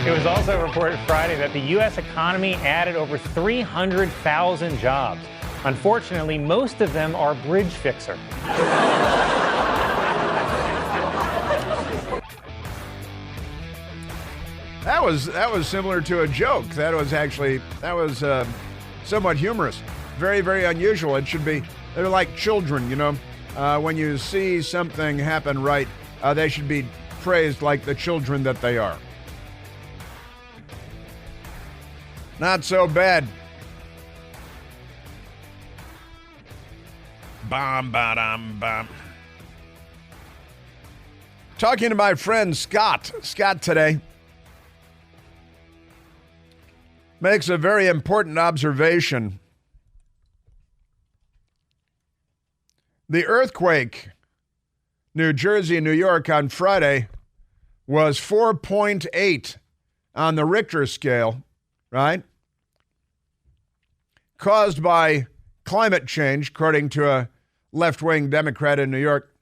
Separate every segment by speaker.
Speaker 1: It was also reported Friday that the U.S. economy added over 300,000 jobs. Unfortunately, most of them are bridge fixer.
Speaker 2: That was similar to a joke. That was somewhat humorous. Very, very unusual. They're like children, you know. When you see something happen right, they should be praised like the children that they are. Not so bad. Bam, ba-dum, bam. Talking to my friend Scott today makes a very important observation. The earthquake, New Jersey, New York on Friday was 4.8 on the Richter scale, right? Caused by climate change, according to a left-wing Democrat in New York,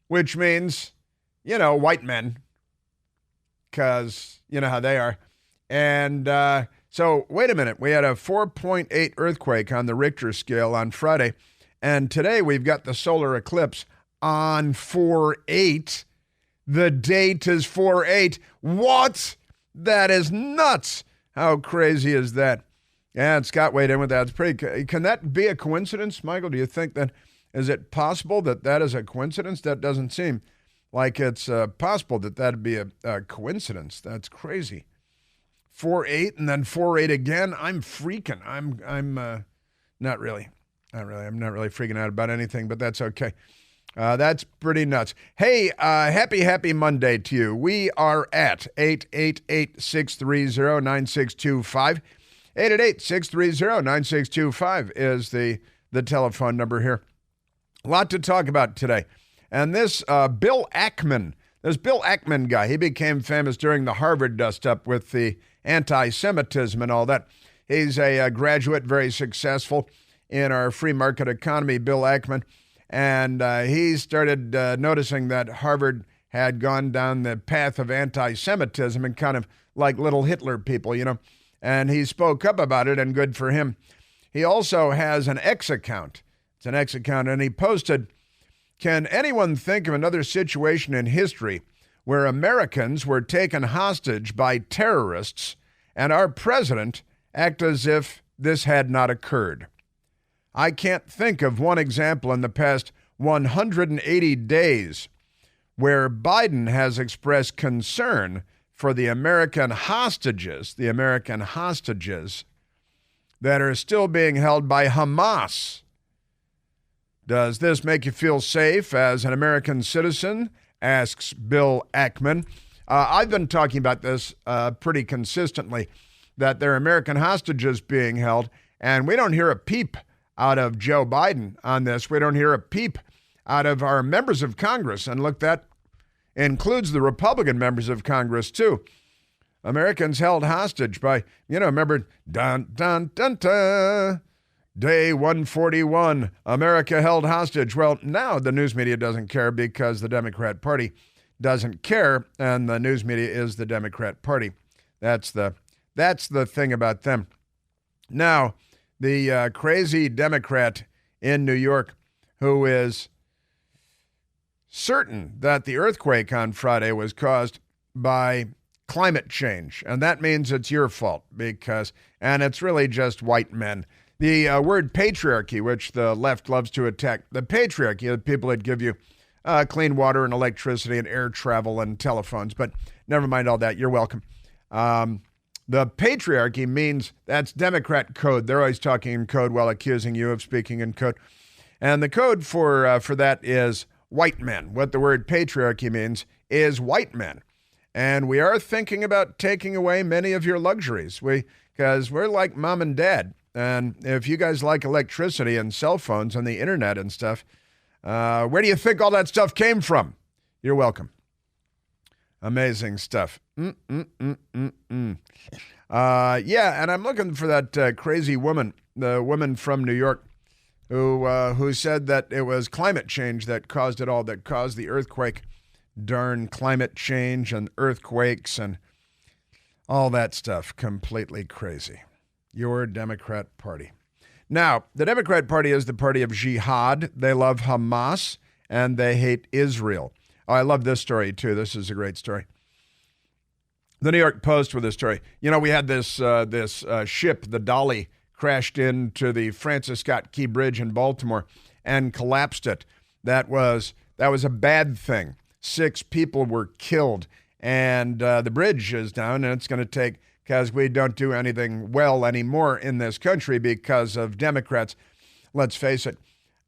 Speaker 2: which means, white men, because you know how they are. And so, wait a minute. We had a 4.8 earthquake on the Richter scale on Friday, and today we've got the solar eclipse on 4/8. The date is 4/8. What? That is nuts. How crazy is that? Yeah, Scott weighed in with that. It's pretty. Can that be a coincidence, Michael? Do you think that, is it possible that is a coincidence? That doesn't seem like it's possible that'd be a coincidence. That's crazy. 4/8 and then 4/8 again. I'm freaking. I'm not really. I'm not really freaking out about anything, but that's okay. That's pretty nuts. Hey, happy Monday to you. We are at 888-630-9625. 888-630-9625 is the telephone number here. A lot to talk about today. And this Bill Ackman guy, he became famous during the Harvard dust-up with the anti-Semitism and all that. He's a graduate, very successful in our free market economy, Bill Ackman. And he started noticing that Harvard had gone down the path of anti-Semitism and kind of like little Hitler people, And he spoke up about it, and good for him. He also has an X account. It's an X account, and he posted, "Can anyone think of another situation in history where Americans were taken hostage by terrorists and our president act as if this had not occurred? I can't think of one example in the past 180 days where Biden has expressed concern for the American hostages that are still being held by Hamas. Does this make you feel safe as an American citizen?" asks Bill Ackman. I've been talking about this pretty consistently, that there are American hostages being held, and we don't hear a peep out of Joe Biden on this. We don't hear a peep out of our members of Congress. And look, that includes the Republican members of Congress, too. Americans held hostage by, remember, dun, dun, dun, dun, day 141, America held hostage. Well, now the news media doesn't care because the Democrat Party doesn't care, and the news media is the Democrat Party. That's the thing about them. Now, the crazy Democrat in New York who is certain that the earthquake on Friday was caused by climate change, and that means it's your fault and it's really just white men. The word patriarchy, which the left loves to attack, the patriarchy, the people that give you clean water and electricity and air travel and telephones, but never mind all that. You're welcome. The patriarchy means that's Democrat code. They're always talking in code while accusing you of speaking in code. And the code for that is white men. What the word patriarchy means is white men. And we are thinking about taking away many of your luxuries because we're like mom and dad. And if you guys like electricity and cell phones and the internet and stuff, where do you think all that stuff came from? You're welcome. Amazing stuff. Yeah, and I'm looking for that crazy woman, the woman from New York, who said that it was climate change that caused it all, that caused the earthquake darn climate change and earthquakes and all that stuff. Completely crazy. Your Democrat Party. Now, the Democrat Party is the party of jihad. They love Hamas and they hate Israel. Oh, I love this story too. This is a great story. The New York Post with this story. You know, we had this ship, the Dolly, crashed into the Francis Scott Key Bridge in Baltimore and collapsed it. That was a bad thing. 6 people were killed, and the bridge is down, and it's going to take, because we don't do anything well anymore in this country because of Democrats. Let's face it.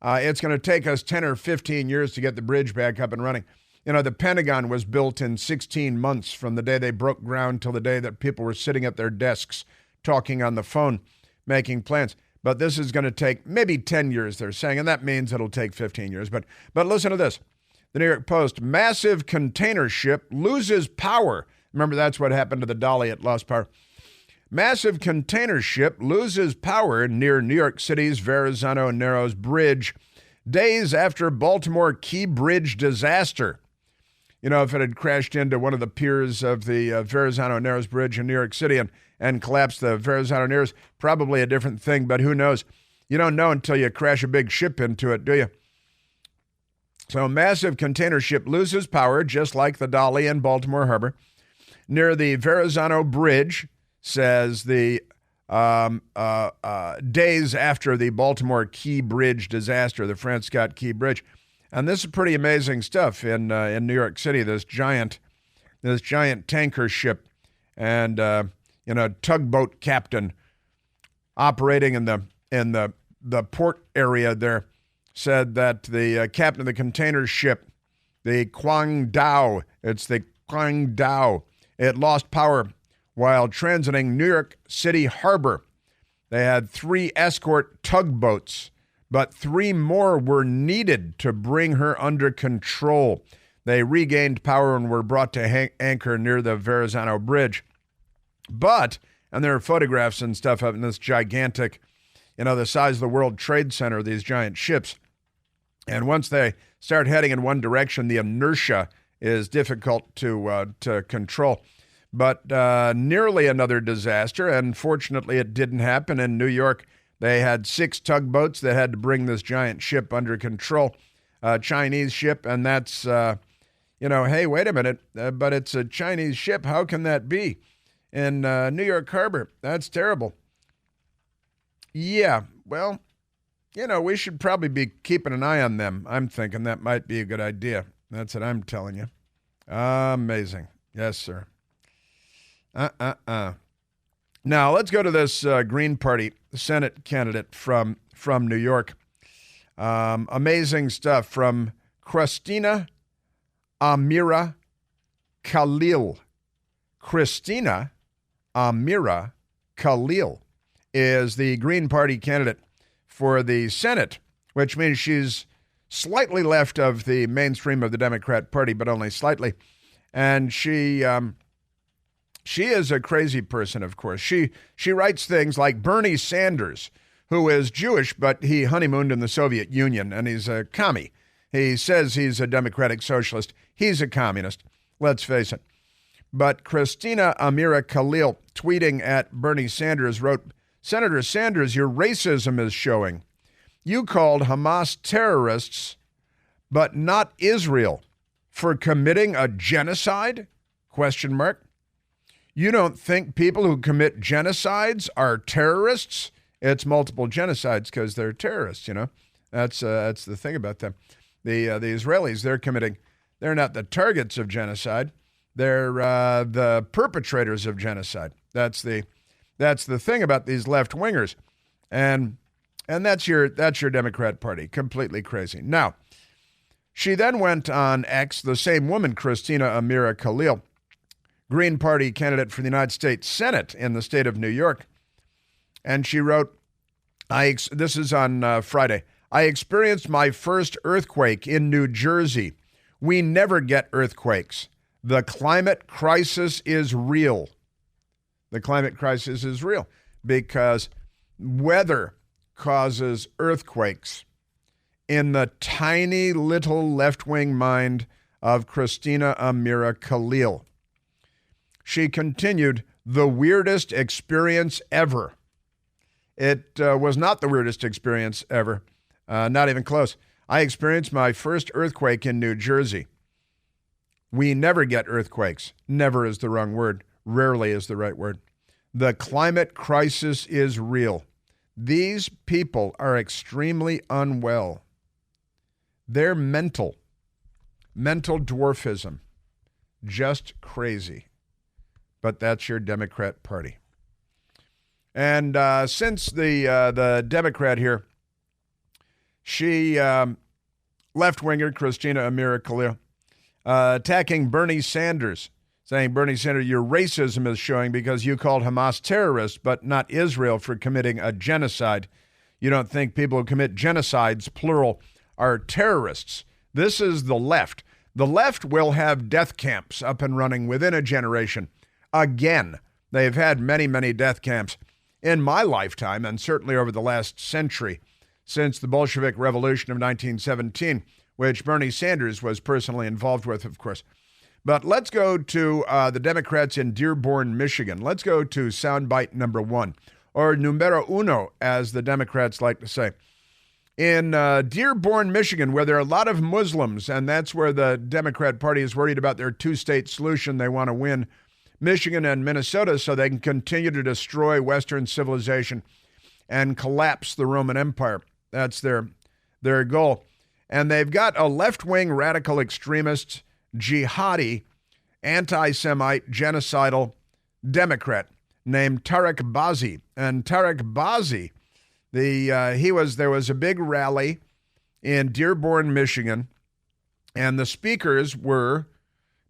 Speaker 2: It's going to take us 10 or 15 years to get the bridge back up and running. You know, the Pentagon was built in 16 months from the day they broke ground till the day that people were sitting at their desks talking on the phone, making plans. But this is going to take maybe 10 years, they're saying, and that means it'll take 15 years. But listen to this. The New York Post, massive container ship loses power. Remember, that's what happened to the Dolly. It lost power. Massive container ship loses power near New York City's Verrazano Narrows Bridge days after Baltimore Key Bridge disaster. You know, if it had crashed into one of the piers of the Verrazano Narrows Bridge in New York City and collapsed the Verrazano Narrows, probably a different thing, but who knows? You don't know until you crash a big ship into it, do you? So massive container ship loses power, just like the Dolly in Baltimore Harbor, near the Verrazano Bridge, says the days after the Baltimore Key Bridge disaster, the Francis Scott Key Bridge. And this is pretty amazing stuff in New York City, this giant tanker ship and tugboat captain operating in the port area there said that the captain of the container ship, the Kwangdao, it lost power while transiting New York City Harbor. They had 3 escort tugboats, but 3 more were needed to bring her under control. They regained power and were brought to anchor near the Verrazano Bridge. And there are photographs and stuff of this gigantic, the size of the World Trade Center, these giant ships. And once they start heading in one direction, the inertia is difficult to control. But nearly another disaster, and fortunately it didn't happen in New York. They had 6 tugboats that had to bring this giant ship under control, Chinese ship, and that's, hey, wait a minute, but it's a Chinese ship. How can that be in New York Harbor? That's terrible. Yeah, well, we should probably be keeping an eye on them. I'm thinking that might be a good idea. That's what I'm telling you. Amazing. Yes, sir. Now, let's go to this Green Party Senate candidate from New York. Amazing stuff from Christina Amira Khalil. Christina Amira Khalil is the Green Party candidate for the Senate, which means she's slightly left of the mainstream of the Democrat Party, but only slightly. And she is a crazy person, of course. She writes things like Bernie Sanders, who is Jewish, but he honeymooned in the Soviet Union, and he's a commie. He says he's a democratic socialist. He's a communist, let's face it. But Christina Amira Khalil, tweeting at Bernie Sanders, wrote, Senator Sanders, your racism is showing. You called Hamas terrorists, but not Israel, for committing a genocide? ? You don't think people who commit genocides are terrorists? It's multiple genocides because they're terrorists, That's the thing about them. The Israelis, they're not the targets of genocide. They're the perpetrators of genocide. That's the thing about these left-wingers. And that's your Democrat Party. Completely crazy. Now, she then went on X, the same woman, Christina Amira Khalil, Green Party candidate for the United States Senate in the state of New York. And she wrote, this is on Friday, I experienced my first earthquake in New Jersey. We never get earthquakes. The climate crisis is real. The climate crisis is real because weather causes earthquakes in the tiny little left-wing mind of Christina Amira Khalil. She continued, "The weirdest experience ever." It was not the weirdest experience ever, not even close. I experienced my first earthquake in New Jersey. We never get earthquakes. Never is the wrong word. Rarely is the right word. The climate crisis is real. These people are extremely unwell. They're mental dwarfism, just crazy. But that's your Democrat Party. And since the Democrat here, she, left-winger Christina Amira Khalil, attacking Bernie Sanders, saying, Bernie Sanders, your racism is showing because you called Hamas terrorists, but not Israel for committing a genocide. You don't think people who commit genocides, plural, are terrorists. This is the left. The left will have death camps up and running within a generation. Again, they've had many, many death camps in my lifetime, and certainly over the last century, since the Bolshevik Revolution of 1917, which Bernie Sanders was personally involved with, of course. But let's go to the Democrats in Dearborn, Michigan. Let's go to soundbite number 1, or numero uno, as the Democrats like to say. In Dearborn, Michigan, where there are a lot of Muslims, and that's where the Democrat Party is worried about their two-state solution. They want to win Michigan and Minnesota so they can continue to destroy Western civilization and collapse the Roman Empire. That's their goal. And they've got a left-wing radical extremist, jihadi, anti-Semite, genocidal Democrat named Tariq Bazzi. And Tariq Bazzi, there was a big rally in Dearborn, Michigan, and the speakers were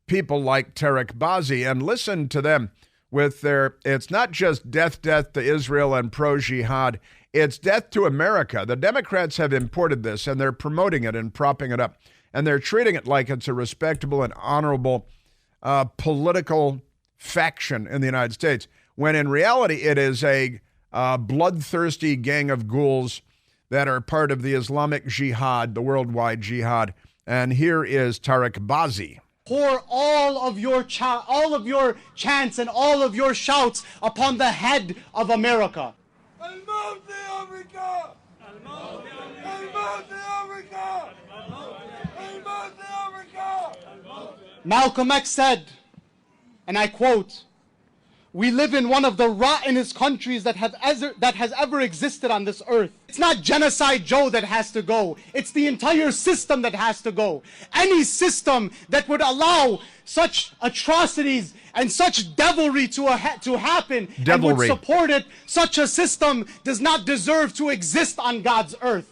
Speaker 2: people like Tariq Bazzi, and listen to them with it's not just death to Israel and pro-jihad, it's death to America. The Democrats have imported this, and they're promoting it and propping it up, and they're treating it like it's a respectable and honorable political faction in the United States, when in reality it is a bloodthirsty gang of ghouls that are part of the Islamic Jihad, the worldwide jihad. And here is Tariq Bazzi.
Speaker 3: Pour all of your chants and all of your shouts upon the head of America. Malcolm X said, and I quote, "We live in one of the rottenest countries that has ever existed on this earth. It's not Genocide Joe that has to go. It's the entire system that has to go. Any system that would allow such atrocities and such devilry to happen and would support it, such a system does not deserve to exist on God's earth."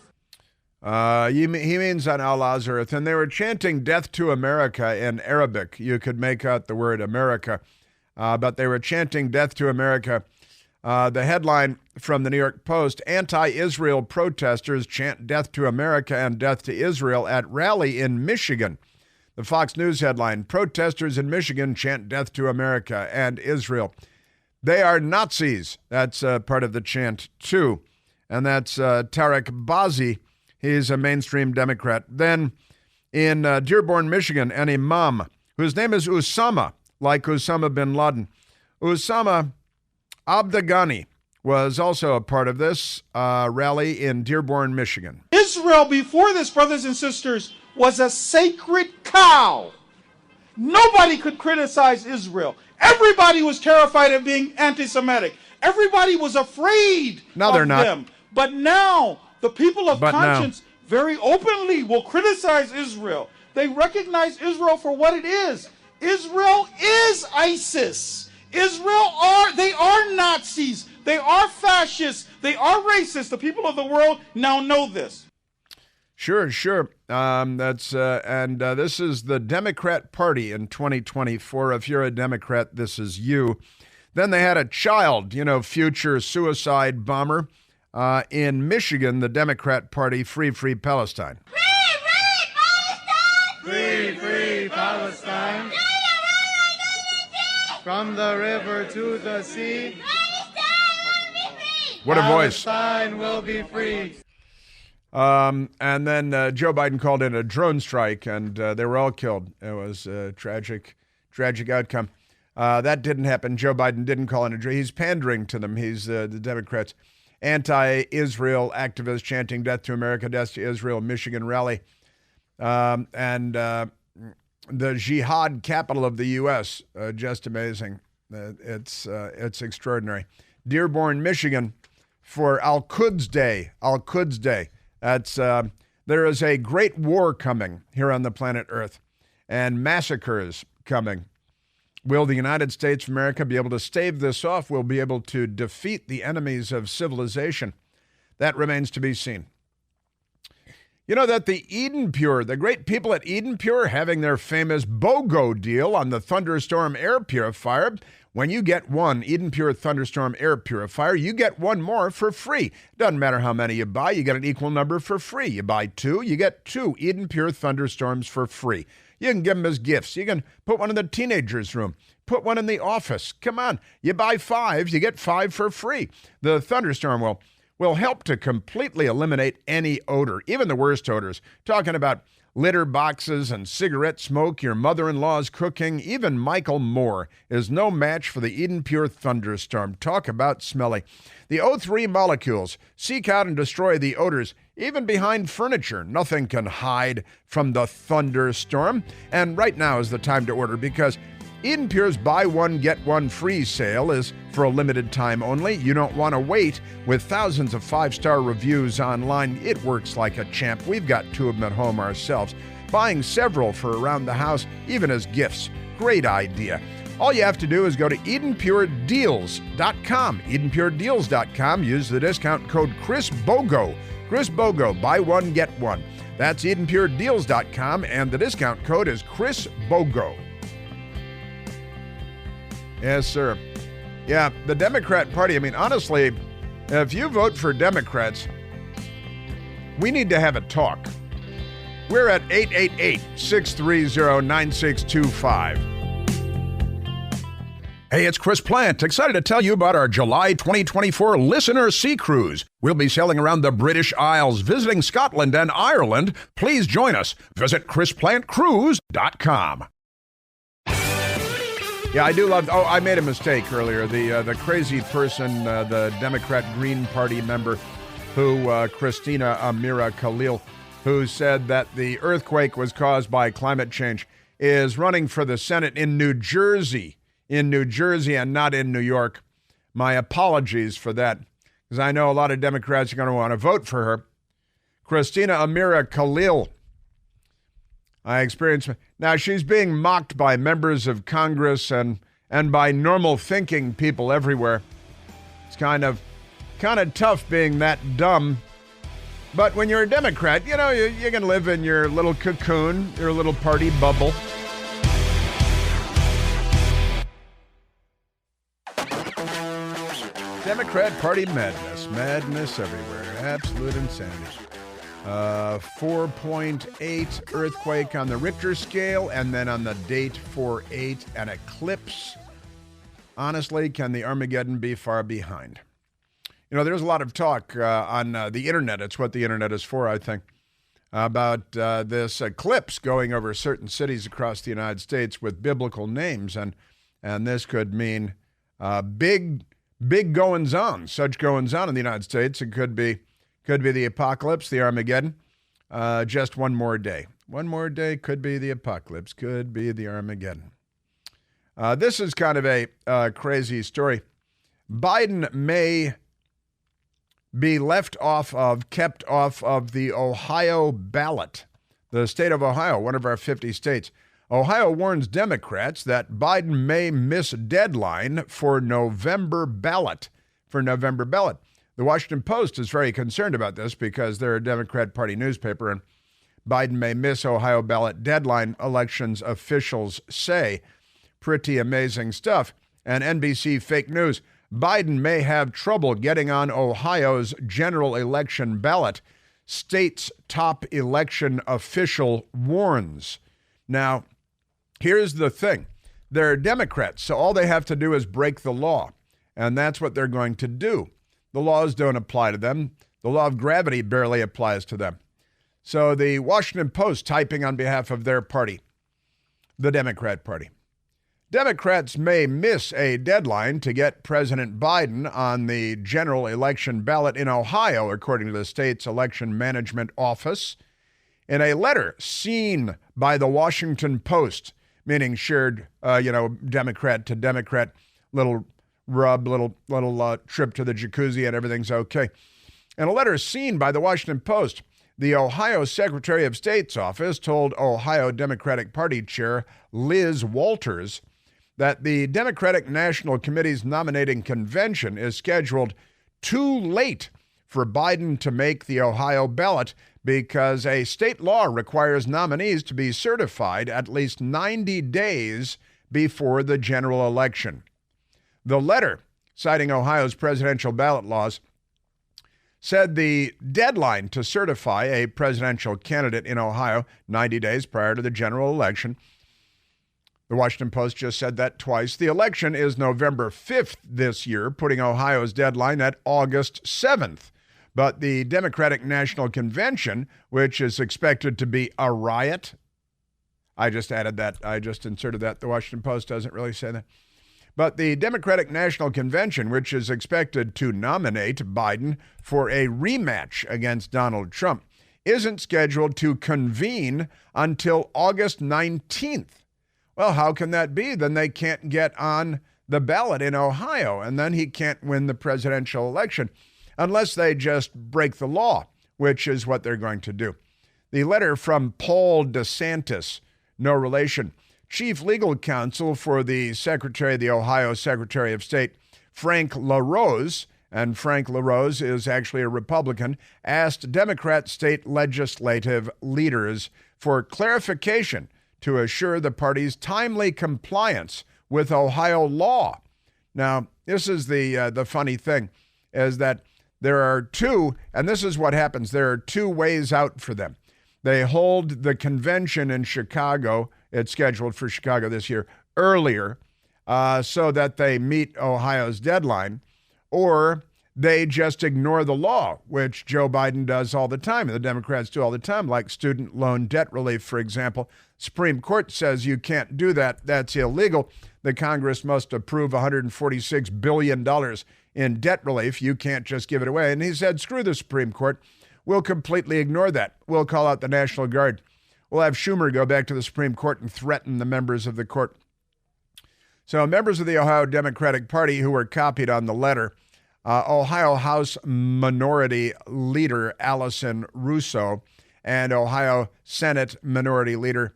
Speaker 2: He means on Allah's earth. And they were chanting death to America in Arabic. You could make out the word America. But they were chanting death to America. The headline from the New York Post, anti-Israel protesters chant death to America and death to Israel at rally in Michigan. The Fox News headline, protesters in Michigan chant death to America and Israel. They are Nazis. That's part of the chant too. And that's Tariq Bazzi. He's a mainstream Democrat. Then in Dearborn, Michigan, an imam whose name is Usama, like Osama bin Laden. Usama Abdghani was also a part of this rally in Dearborn, Michigan.
Speaker 4: Israel, before this, brothers and sisters, was a sacred cow. Nobody could criticize Israel. Everybody was terrified of being anti-Semitic. Everybody was afraid of them. But now, the people of conscience very openly will criticize Israel. They recognize Israel for what it is. Israel is ISIS. They are Nazis. They are fascists. They are racist. The people of the world now know this.
Speaker 2: Sure. This is the Democrat Party in 2024. If you're a Democrat, this is you. Then they had a child, future suicide bomber in Michigan, the Democrat Party, Free Palestine.
Speaker 5: Free Palestine. From the river to the sea.
Speaker 2: What a voice.
Speaker 5: Palestine will be free.
Speaker 2: And then Joe Biden called in a drone strike, and they were all killed. It was a tragic outcome. That didn't happen. Joe Biden didn't call in a drone. He's pandering to them. He's the Democrats. Anti-Israel activists chanting death to America, death to Israel, Michigan rally. And the jihad capital of the U.S., just amazing. It's extraordinary. Dearborn, Michigan, for Al-Quds Day. Al-Quds Day. There is a great war coming here on the planet Earth, and massacres coming. Will the United States of America be able to stave this off? Will be able to defeat the enemies of civilization? That remains to be seen. You know that the Eden Pure, the great people at Eden Pure, having their famous BOGO deal on the Thunderstorm air purifier. When you get one Eden Pure Thunderstorm air purifier, you get one more for free. Doesn't matter how many you buy, you get an equal number for free. You buy two, you get two Eden Pure Thunderstorms for free. You can give them as gifts. You can put one in the teenager's room, put one in the office. Come on, you buy five, you get five for free. The Thunderstorm will help to completely eliminate any odor, even the worst odors. Talking about litter boxes and cigarette smoke, your mother-in-law's cooking, even Michael Moore is no match for the Eden Pure Thunderstorm. Talk about smelly. The O3 molecules seek out and destroy the odors, even behind furniture. Nothing can hide from the Thunderstorm. And right now is the time to order, because Eden Pure's buy one, get one free sale is for a limited time only. You don't want to wait. With thousands of 5-star reviews online, it works like a champ. We've got two of them at home ourselves. Buying several for around the house, even as gifts. Great idea. All you have to do is go to EdenPureDeals.com. EdenPureDeals.com. Use the discount code ChrisBogo. ChrisBogo. Buy one, get one. That's EdenPureDeals.com, and the discount code is ChrisBogo. Yes, sir. Yeah, the Democrat Party, I mean, honestly, if you vote for Democrats, we need to have a talk. We're at 888-630-9625. Hey, it's Chris Plant, excited to tell you about our July 2024 Listener Sea Cruise. We'll be sailing around the British Isles, visiting Scotland and Ireland. Please join us. Visit ChrisPlantCruise.com. Yeah, I do love. Oh, I made a mistake earlier. The crazy person, the Democrat Green Party member, who Christina Amira Khalil, who said that the earthquake was caused by climate change, is running for the Senate in New Jersey, and not in New York. My apologies for that, because I know a lot of Democrats are going to want to vote for her. Christina Amira Khalil. I experienced. Now, she's being mocked by members of Congress and by normal thinking people everywhere. It's kind of tough being that dumb. But when you're a Democrat, you know, you can live in your little cocoon, your little party bubble. Democrat Party madness everywhere. Absolute insanity. 4.8 earthquake on the Richter scale, and then on the date 4.8, an eclipse. Honestly, can the Armageddon be far behind? You know, there's a lot of talk on the internet. It's what the internet is for, I think, about this eclipse going over certain cities across the United States with biblical names, and this could mean big goings-on, such goings-on in the United States. It could be the apocalypse, the Armageddon. Just one more day. One more day could be the apocalypse, could be the Armageddon. This is kind of a crazy story. Biden may be kept off of the Ohio ballot. The state of Ohio, one of our 50 states. Ohio warns Democrats that Biden may miss deadline for November ballot. The Washington Post is very concerned about this because they're a Democrat Party newspaper, and Biden may miss Ohio ballot deadline, elections officials say. Pretty amazing stuff. And NBC Fake News, Biden may have trouble getting on Ohio's general election ballot. State's top election official warns. Now, here's the thing. They're Democrats, so all they have to do is break the law, and that's what they're going to do. The laws don't apply to them. The law of gravity barely applies to them. So the Washington Post typing on behalf of their party, the Democrat Party. Democrats may miss a deadline to get President Biden on the general election ballot in Ohio, according to the state's election management office. In a letter seen by the Washington Post, meaning shared, Democrat to Democrat, little rub, little trip to the jacuzzi and everything's okay. In a letter seen by the Washington Post, the Ohio Secretary of State's office told Ohio Democratic Party Chair Liz Walters that the Democratic National Committee's nominating convention is scheduled too late for Biden to make the Ohio ballot because a state law requires nominees to be certified at least 90 days before the general election. The letter, citing Ohio's presidential ballot laws, said the deadline to certify a presidential candidate in Ohio 90 days prior to the general election. The Washington Post just said that twice. The election is November 5th this year, putting Ohio's deadline at August 7th. But the Democratic National Convention, which is expected to be a riot, I just added that. I just inserted that. The Washington Post doesn't really say that. But the Democratic National Convention, which is expected to nominate Biden for a rematch against Donald Trump, isn't scheduled to convene until August 19th. Well, how can that be? Then they can't get on the ballot in Ohio, and then he can't win the presidential election unless they just break the law, which is what they're going to do. The letter from Paul DeSantis, no relation, chief legal counsel for the Ohio Secretary of State, Frank LaRose, and Frank LaRose is actually a Republican, asked Democrat state legislative leaders for clarification to assure the party's timely compliance with Ohio law. Now, this is the funny thing, is that there are two, and this is what happens, there are two ways out for them. They hold the convention in Chicago, it's scheduled for Chicago this year, earlier, so that they meet Ohio's deadline, or they just ignore the law, which Joe Biden does all the time, and the Democrats do all the time, like student loan debt relief, for example. Supreme Court says you can't do that. That's illegal. The Congress must approve $146 billion in debt relief. You can't just give it away. And he said, screw the Supreme Court. We'll completely ignore that. We'll call out the National Guard. We'll have Schumer go back to the Supreme Court and threaten the members of the court. So members of the Ohio Democratic Party who were copied on the letter, Ohio House Minority Leader Allison Russo and Ohio Senate Minority Leader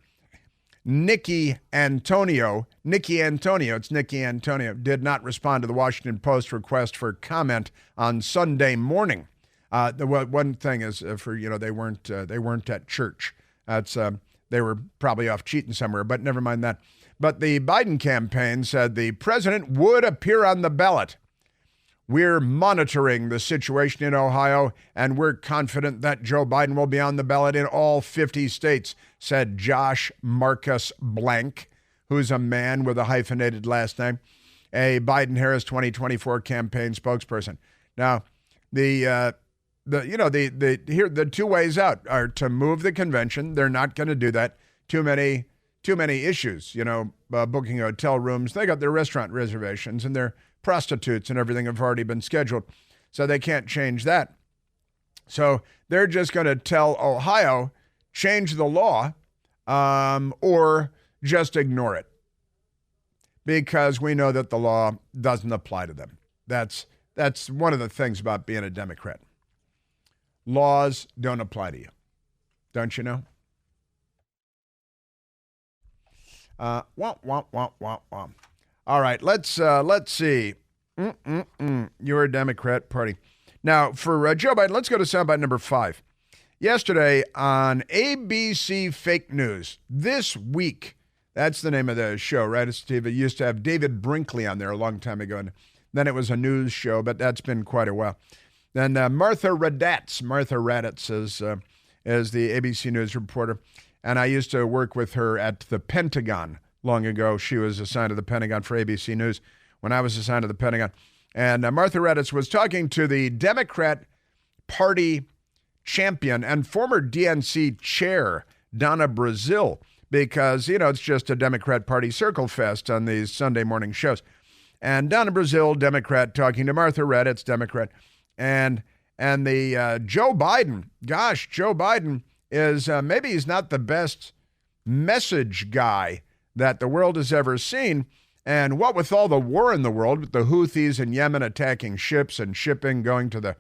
Speaker 2: Nikki Antonio, did not respond to the Washington Post request for comment on Sunday morning. The one thing is they weren't at church. They were probably off cheating somewhere, but never mind that. But the Biden campaign said the president would appear on the ballot. We're monitoring the situation in Ohio, and we're confident that Joe Biden will be on the ballot in all 50 states, said Josh Marcus Blank, who's a man with a hyphenated last name, a Biden-Harris 2024 campaign spokesperson. Now, the two ways out are to move the convention. They're not going to do that. Too many issues, booking hotel rooms. They got their restaurant reservations and their prostitutes and everything have already been scheduled. So they can't change that. So they're just going to tell Ohio, change the law or just ignore it. Because we know that the law doesn't apply to them. That's one of the things about being a Democrat. Laws don't apply to you. Don't you know? All right, let's see. You're a Democrat Party. Now, for Joe Biden, let's go to soundbite number 5. Yesterday on ABC Fake News, This Week, that's the name of the show, right? It used to have David Brinkley on there a long time ago, and then it was a news show, but that's been quite a while. Then Martha Raddatz is the ABC News reporter, and I used to work with her at the Pentagon long ago. She was assigned to the Pentagon for ABC News when I was assigned to the Pentagon. And Martha Raddatz was talking to the Democrat Party champion and former DNC chair, Donna Brazile, because, it's just a Democrat Party circle fest on these Sunday morning shows. And Donna Brazile, Democrat, talking to Martha Raddatz, Democrat. And the Joe Biden, Joe Biden is, maybe he's not the best message guy that the world has ever seen. And what with all the war in the world, with the Houthis in Yemen attacking ships and shipping going to the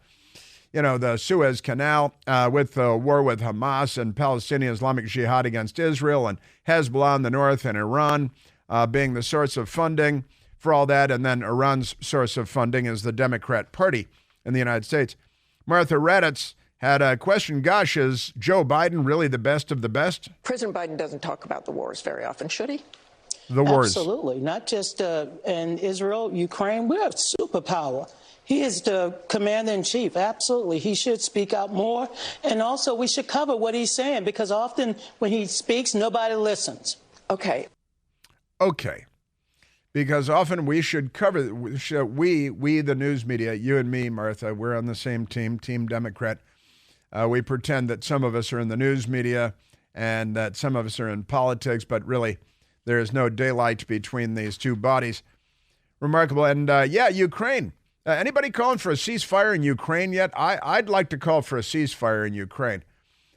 Speaker 2: Suez Canal, with the war with Hamas and Palestinian Islamic Jihad against Israel and Hezbollah in the north and Iran being the source of funding for all that. And then Iran's source of funding is the Democrat Party in the United States. Martha Raddatz had a question. Gosh, is Joe Biden really the best of the best?
Speaker 6: President Biden doesn't talk about the wars very often, should he?
Speaker 2: The wars.
Speaker 7: Absolutely. Not just in Israel, Ukraine. We're a superpower. He is the commander-in-chief. Absolutely. He should speak out more. And also, we should cover what he's saying, because often when he speaks, nobody listens.
Speaker 6: Okay.
Speaker 2: Because often we should cover, we the news media, you and me, Martha, we're on the same team, Team Democrat. We pretend that some of us are in the news media and that some of us are in politics, but really there is no daylight between these two bodies. Remarkable. And Ukraine. Anybody calling for a ceasefire in Ukraine yet? I'd like to call for a ceasefire in Ukraine.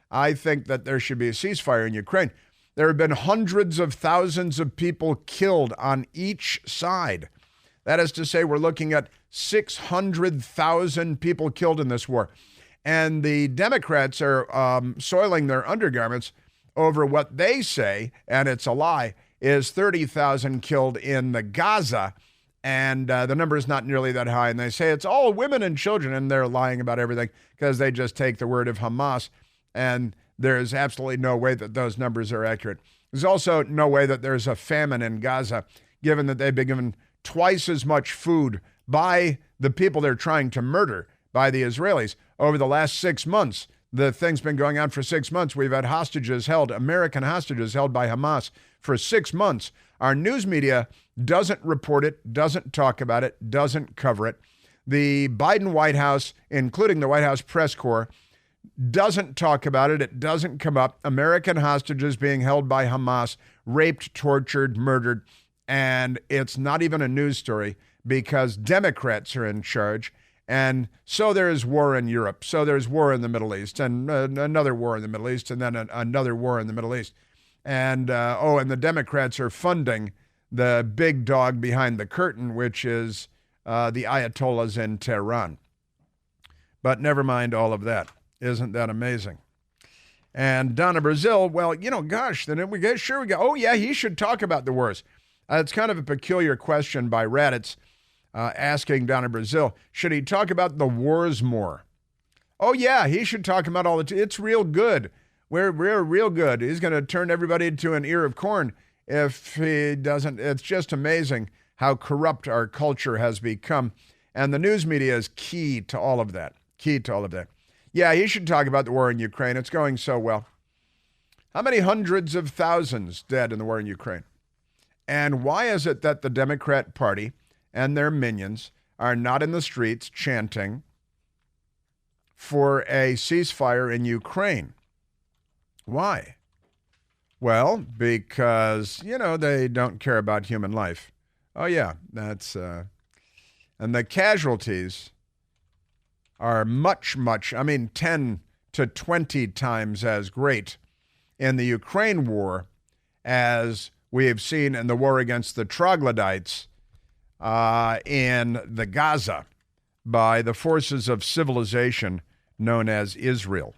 Speaker 2: I think that there should be a ceasefire in Ukraine. There have been hundreds of thousands of people killed on each side. That is to say, we're looking at 600,000 people killed in this war. And the Democrats are soiling their undergarments over what they say, and it's a lie, is 30,000 killed in the Gaza. And the number is not nearly that high. And they say it's all women and children, and they're lying about everything because they just take the word of Hamas. And there's absolutely no way that those numbers are accurate. There's also no way that there's a famine in Gaza, given that they've been given twice as much food by the people they're trying to murder, by the Israelis, over the last 6 months. The thing's been going on for 6 months. We've had hostages held, American hostages held by Hamas for 6 months. Our news media doesn't report it, doesn't talk about it, doesn't cover it. The Biden White House, including the White House press corps, doesn't talk about it. It doesn't come up. American hostages being held by Hamas, raped, tortured, murdered. And it's not even a news story because Democrats are in charge. And so there's war in Europe. So there's war in the Middle East and another war in the Middle East and then another war in the Middle East. And, and the Democrats are funding the big dog behind the curtain, which is the Ayatollahs in Tehran. But never mind all of that. Isn't that amazing? And Donna Brazile, well, then we go, oh, yeah, he should talk about the wars. It's kind of a peculiar question by Raddatz asking Donna Brazile, should he talk about the wars more? Oh, yeah, he should talk about all it's real good. We're real good. He's going to turn everybody into an ear of corn if he doesn't. It's just amazing how corrupt our culture has become. And the news media is key to all of that. Yeah, he should talk about the war in Ukraine. It's going so well. How many hundreds of thousands dead in the war in Ukraine? And why is it that the Democrat Party and their minions are not in the streets chanting for a ceasefire in Ukraine? Why? Well, because, they don't care about human life. Oh, yeah, that's... and the casualties are much, 10 to 20 times as great in the Ukraine war as we have seen in the war against the troglodytes in the Gaza by the forces of civilization known as Israel.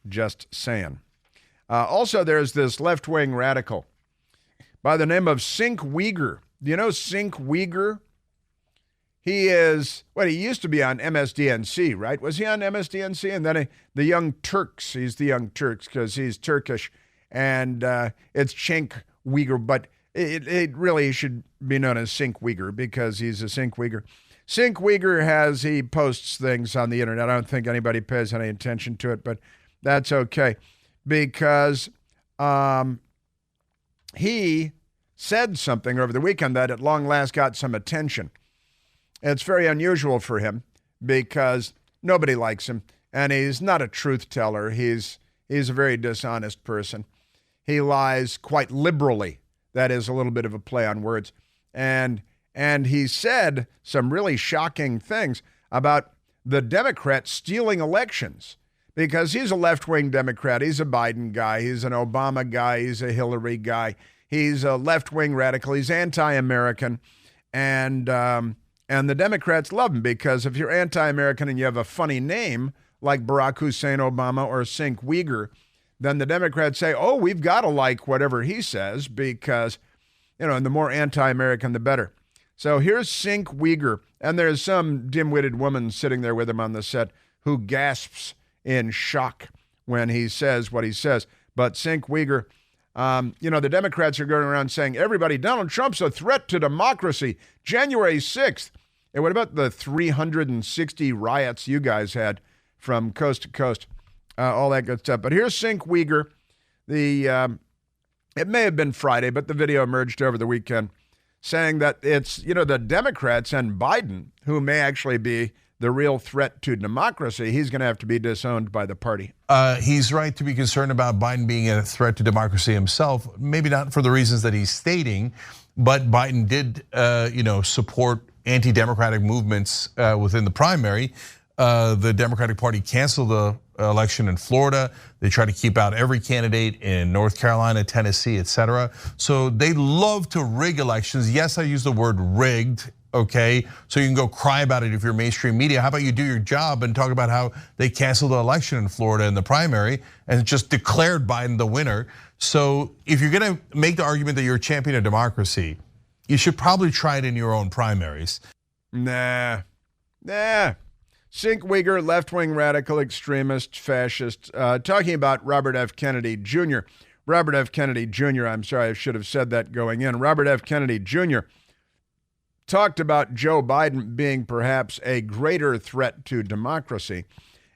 Speaker 2: Just saying. Also, there's this left-wing radical by the name of Sink Uyghur. Do you know Sink Uyghur? He used to be on MSDNC, right? Was he on MSDNC? And then the Young Turks. He's the Young Turks because he's Turkish. And it's Cenk Uyghur, but it really should be known as Sink Uyghur because he's a Sink Uyghur. Sink Uyghur he posts things on the internet. I don't think anybody pays any attention to it, but that's okay because he said something over the weekend that at long last got some attention. It's very unusual for him because Nobody likes him, and he's not a truth teller. He's a very dishonest person. He lies quite liberally. That is a little bit of a play on words. And he said some really shocking things about the Democrats stealing elections, because he's a left-wing Democrat. He's a Biden guy. He's an Obama guy. He's a Hillary guy. He's a left-wing radical. He's anti-American. And the Democrats love him, because if you're anti-American and you have a funny name like Barack Hussein Obama or Sink Uyghur, then the Democrats say, oh, we've got to like whatever he says, because, and the more anti-American, the better. So here's Sink Uyghur, and there's some dim-witted woman sitting there with him on the set who gasps in shock when he says what he says. But Sink Uyghur, the Democrats are going around saying, everybody, Donald Trump's a threat to democracy. January 6th. And what about the 360 riots you guys had from coast to coast? All that good stuff. But here's Sink Uyghur. It may have been Friday, but the video emerged over the weekend, saying that it's, the Democrats and Biden who may actually be the real threat to democracy. He's going to have to be disowned by the party.
Speaker 8: He's right to be concerned about Biden being a threat to democracy himself, maybe not for the reasons that he's stating, but Biden did, support anti-democratic movements within the primary. The Democratic Party canceled the election in Florida. They try to keep out every candidate in North Carolina, Tennessee, etc. So they love to rig elections. Yes, I use the word rigged, okay? So you can go cry about it if you're mainstream media. How about you do your job and talk about how they canceled the election in Florida in the primary and just declared Biden the winner? So if you're gonna make the argument that you're a champion of democracy, you should probably try it in your own primaries.
Speaker 2: Nah. Sink Uyghur, left-wing radical extremist, fascist, talking about Robert F. Kennedy Jr. Robert F. Kennedy Jr., I'm sorry, I should have said that going in. Robert F. Kennedy Jr. talked about Joe Biden being perhaps a greater threat to democracy.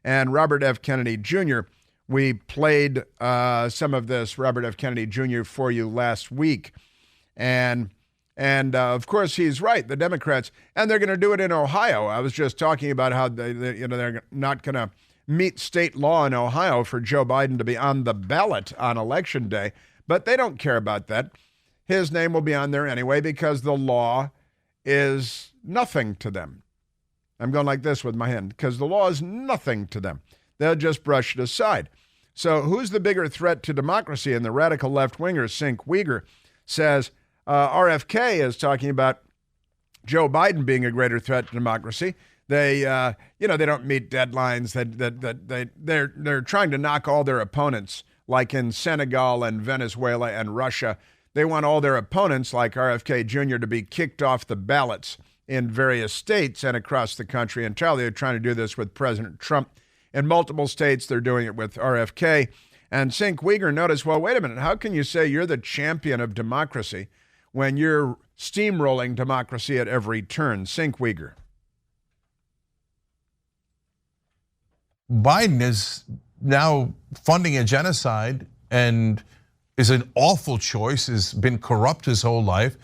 Speaker 2: And Robert F. Kennedy Jr., we played some of this Robert F. Kennedy Jr. for you last week. And of course, he's right, the Democrats, and they're going to do it in Ohio. I was just talking about how they're not going to meet state law in Ohio for Joe Biden to be on the ballot on Election Day, but they don't care about that. His name will be on there anyway because the law is nothing to them. I'm going like this with my hand, because the law is nothing to them. They'll just brush it aside. So who's the bigger threat to democracy? And the radical left-winger, Sink Uyghur, says, RFK is talking about Joe Biden being a greater threat to democracy. They, they don't meet deadlines. They're trying to knock all their opponents, like in Senegal and Venezuela and Russia. They want all their opponents, like RFK Jr., to be kicked off the ballots in various states and across the country entirely. They're trying to do this with President Trump. In multiple states, they're doing it with RFK. And Sink Uyghur noticed, well, wait a minute, how can you say you're the champion of democracy when you're steamrolling democracy at every turn? Sink Uyghur.
Speaker 8: Biden is now funding a genocide and is an awful choice, has been corrupt his whole life.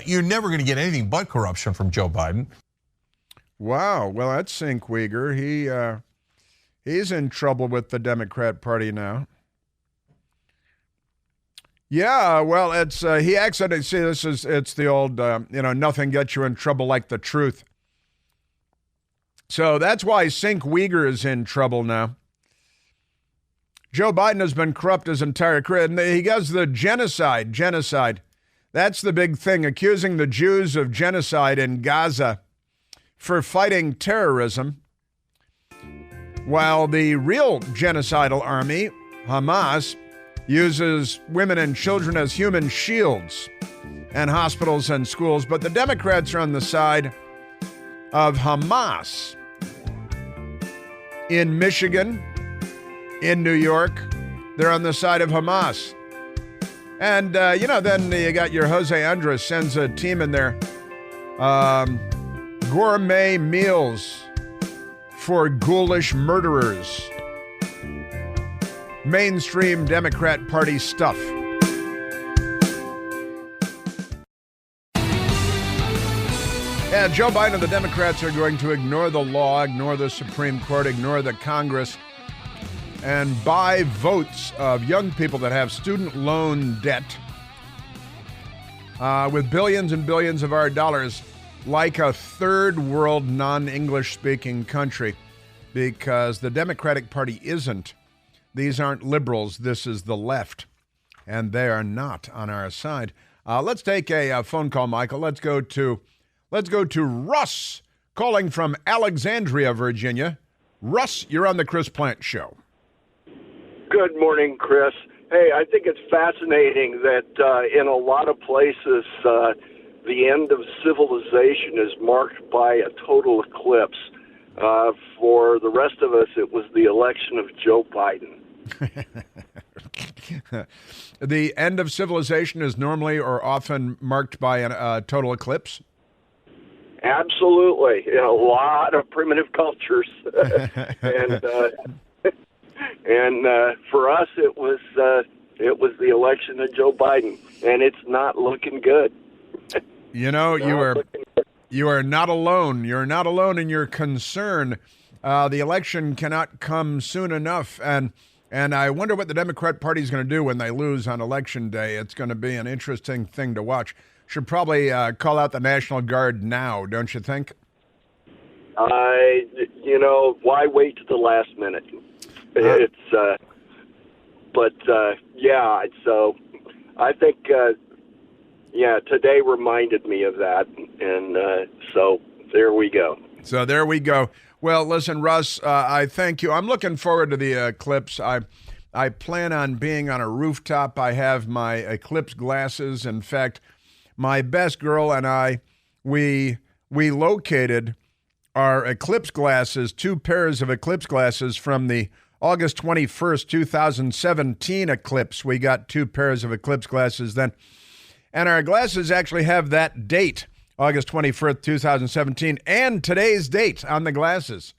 Speaker 8: You're never going to get anything but corruption from Joe Biden.
Speaker 2: Wow, well, that's Sink Uyghur. He's in trouble with the Democrat Party now. Yeah, well, it's he accidentally, see, it's the old, nothing gets you in trouble like the truth. So that's why Sink Uyghur is in trouble now. Joe Biden has been corrupt his entire career, and he does the genocide. That's the big thing, accusing the Jews of genocide in Gaza for fighting terrorism, while the real genocidal army, Hamas, uses women and children as human shields and hospitals and schools. But the Democrats are on the side of Hamas. In Michigan, in New York, they're on the side of Hamas. And, then you got your Jose Andres sends a team in there. Gourmet meals for ghoulish murderers. Mainstream Democrat Party stuff. Yeah, Joe Biden and the Democrats are going to ignore the law, ignore the Supreme Court, ignore the Congress, and buy votes of young people that have student loan debt with billions and billions of our dollars like a third world non-English speaking country, because the Democratic Party isn't. These aren't liberals. This is the left, and they are not on our side. Let's take a phone call, Michael. Let's go to Russ calling from Alexandria, Virginia. Russ, you're on the Chris Plant Show.
Speaker 9: Good morning, Chris. Hey, I think it's fascinating that in a lot of places, the end of civilization is marked by a total eclipse. For the rest of us, it was the election of Joe Biden.
Speaker 2: The end of civilization is normally or often marked by a total eclipse?
Speaker 9: Absolutely. In a lot of primitive cultures. And for us, it was the election of Joe Biden, and it's not looking good.
Speaker 2: You know, you are not alone. You're not alone in your concern. The election cannot come soon enough, and I wonder what the Democrat Party is going to do when they lose on Election Day. It's going to be an interesting thing to watch. Should probably call out the National Guard now, don't you think?
Speaker 9: Why wait to the last minute? So I think, today reminded me of that, and so there we go. Well, listen, Russ,
Speaker 2: I thank you. I'm looking forward to the eclipse. I plan on being on a rooftop. I have my eclipse glasses. In fact, my best girl and I, we located our eclipse glasses, 2 pairs of eclipse glasses from the August 21st, 2017 eclipse. We got 2 pairs of eclipse glasses then. And our glasses actually have that date, August 21st, 2017, and today's date on the glasses.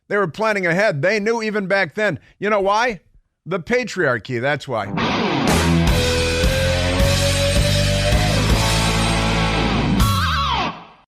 Speaker 2: They were planning ahead. They knew even back then. You know why? The patriarchy, that's why.